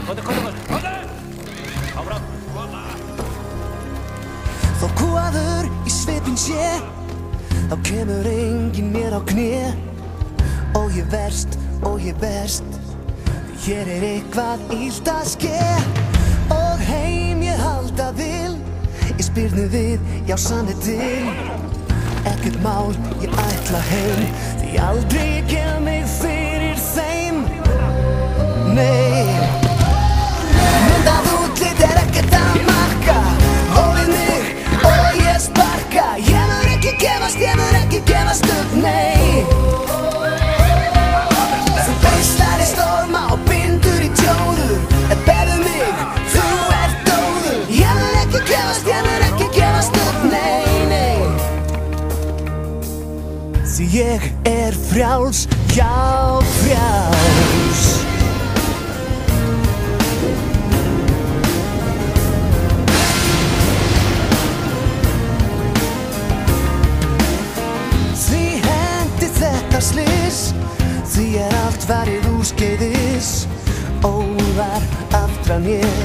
Komdu! Áfram! Þó kúaður í svipinn sé, þá kemur enginn mér á kné. Og ég verst, og ég best, hér eitthvað illt að ske. Og heim ég halda vil, ég spyrnu við, já sannir til. Ekkert mál, ég ætla heim, því aldrei ég gef mig fyrir þeim. Nei, myndað útlit ekkert að marka. Hólið mig og ég sparka. Ég mun ekki gefast upp, nei. Þú beislar í storma og bindur í tjóður. Berðu mig, þú ert dóður. Ég mun ekki gefast upp, nei, nei. Því ég frjáls, já frjáls. Því hendi þetta slys, því allt farið úrskeiðis. Óðar aftra mér,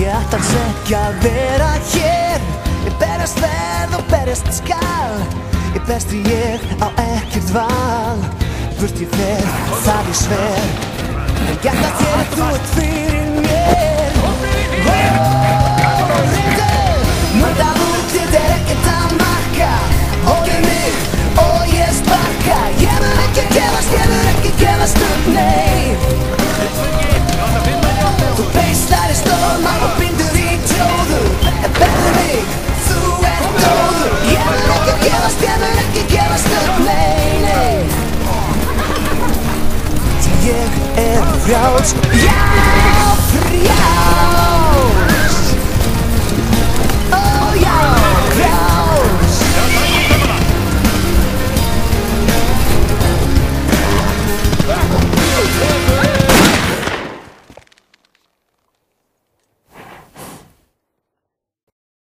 ég ætti alls ekki að vera hér. Ég berjast verð og berjast skal, ég besti ég á ekkert val. Burt ég fer, það ég sver, en gæta þér þú ert fyrir mér. Myndað útlit ekkert að marka. Hólið mig og ég sparka. Ég mun ekki gefast upp, nei. Þú beislar í storma og bindur í tjóður. Berðu mig, þú ert dóður. Ég mun ekki gefast upp, nei, nei. Því ég frjáls, já frjáls.